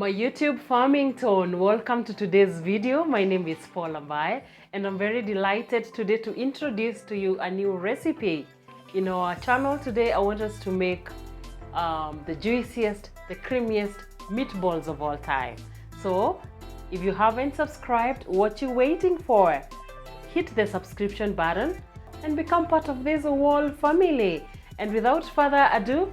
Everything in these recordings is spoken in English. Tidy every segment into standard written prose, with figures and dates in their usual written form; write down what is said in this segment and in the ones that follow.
My YouTube farming tone, welcome to today's video. My name is Paula Bai and I'm very delighted today to introduce to you a new recipe. In our channel today, I want us to make the juiciest, the creamiest meatballs of all time. So if you haven't subscribed, what you waiting for? Hit the subscription button and become part of this whole family. And without further ado,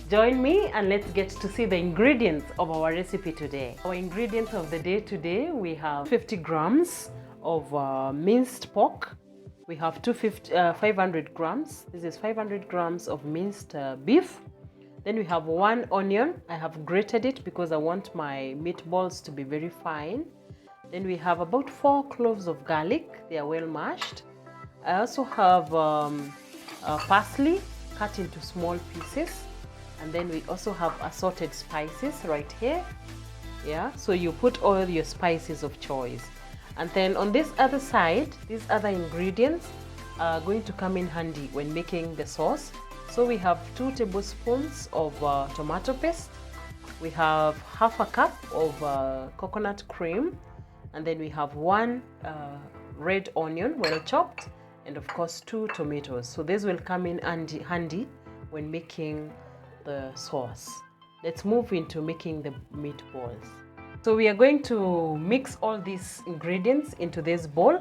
join me and let's get to see the ingredients of our recipe today. Our ingredients of the day today, we have 50 grams of minced pork. We have 500 grams. This is 500 grams of minced beef. Then we have 1 onion. I have grated it because I want my meatballs to be very fine. Then we have about 4 cloves of garlic. They are well mashed. I also have parsley cut into small pieces. And then we also have assorted spices right here. Yeah, so you put all your spices of choice. And then on this other side, these other ingredients are going to come in handy when making the sauce. So we have 2 tablespoons of tomato paste. We have half a cup of coconut cream. And then we have 1 red onion, well chopped. And of course 2 tomatoes. So this will come in handy when making the sauce. Let's move into making the meatballs. So we are going to mix all these ingredients into this bowl.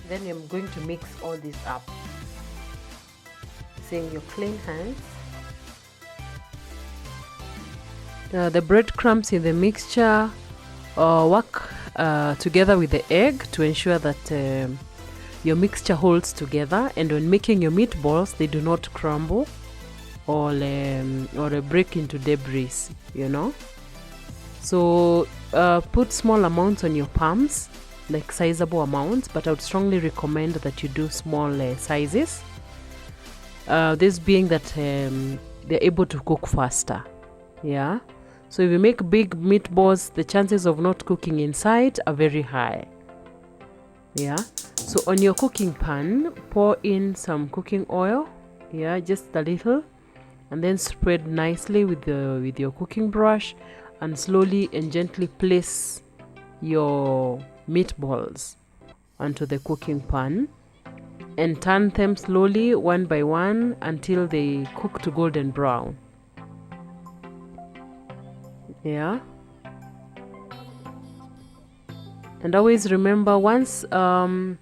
Then I'm going to mix all this up. Using your clean hands. The breadcrumbs in the mixture work together with the egg to ensure that your mixture holds together, and when making your meatballs they do not crumble or break into debris, you know. So put small amounts on your palms, like sizable amounts, but I would strongly recommend that you do small sizes. This being that they're able to cook faster. Yeah, so if you make big meatballs, the chances of not cooking inside are very high. Yeah, so on your cooking pan, pour in some cooking oil. Yeah, just a little, and then spread nicely with your cooking brush, and slowly and gently place your meatballs onto the cooking pan and turn them slowly one by one until they cook to golden brown. Yeah, and always remember, once the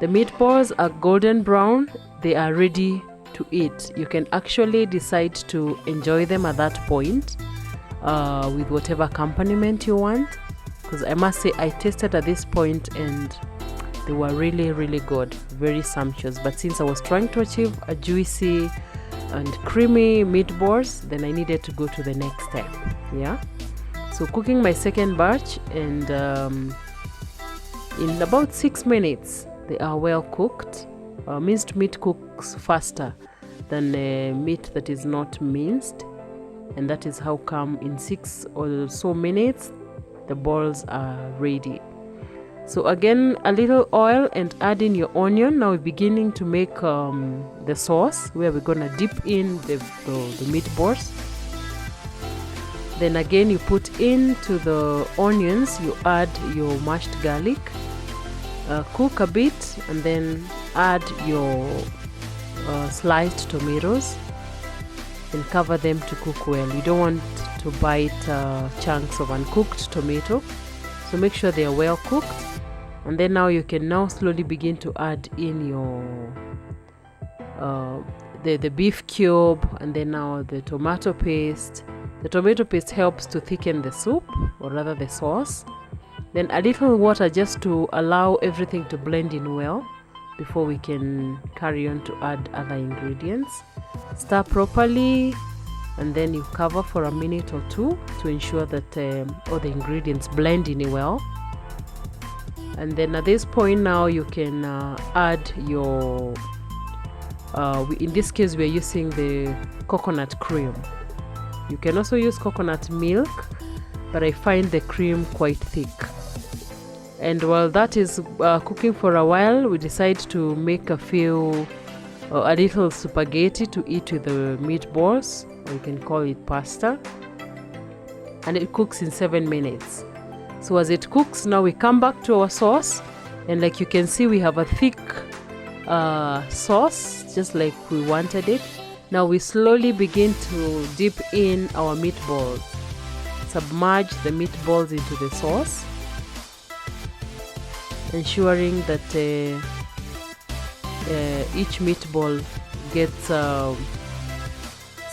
meatballs are golden brown, they are ready to eat. You can actually decide to enjoy them at that point with whatever accompaniment you want. Because I must say, I tasted at this point and they were really good, very sumptuous. But since I was trying to achieve a juicy and creamy meatballs, then I needed to go to the next step. Yeah, so cooking my second batch, and in about 6 minutes they are well cooked. Minced meat cooks faster than meat that is not minced, and that is how come in 6 or so minutes the balls are ready. So again, a little oil and add in your onion. Now we're beginning to make the sauce where we're gonna dip in the meatballs. Then again, you put into the onions, you add your mashed garlic, cook a bit, and then add your sliced tomatoes and cover them to cook well. You don't want to bite chunks of uncooked tomato. So So make sure they are well cooked. And then now you can now slowly begin to add in your the beef cube, and then now the tomato paste. The tomato paste helps to thicken the soup, or rather the sauce. Then a little water just to allow everything to blend in well before we can carry on to add other ingredients. Stir properly, and then you cover for a minute or two to ensure that all the ingredients blend in well. And then at this point now you can add your in this case we are using the coconut cream. You can also use coconut milk, but I find the cream quite thick. And while that is cooking for a while, we decide to make a little spaghetti to eat with the meatballs, or you can call it pasta, and it cooks in 7 minutes. So as it cooks, now we come back to our sauce, and like you can see, we have a thick sauce, just like we wanted it. Now we slowly begin to dip in our meatballs, submerge the meatballs into the sauce, ensuring that each meatball gets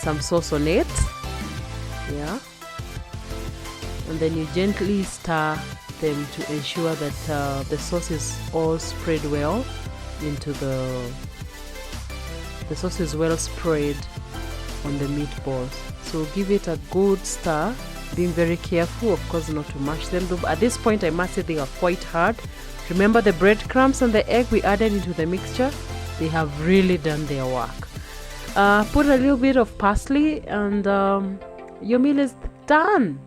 some sauce on it. Yeah. And then you gently stir them to ensure that the sauce is all spread well into the sauce is well spread on the meatballs. So give it a good stir, being very careful, of course, not to mash them. At this point I must say they are quite hard. Remember the breadcrumbs and the egg we added into the mixture, they have really done their work. Put a little bit of parsley, and your meal is done.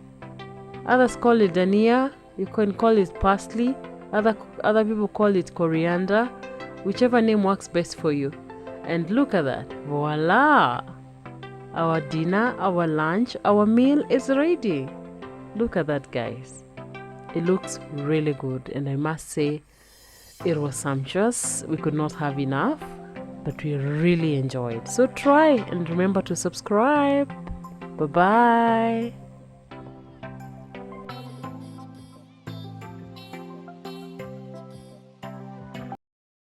Others call it dania, you can call it parsley, other people call it coriander, whichever name works best for you. And look at that, voila! Our dinner, our lunch, our meal is ready. Look at that, guys. It looks really good, and I must say it was sumptuous. We could not have enough, but we really enjoyed. So try, and remember to subscribe. Bye bye.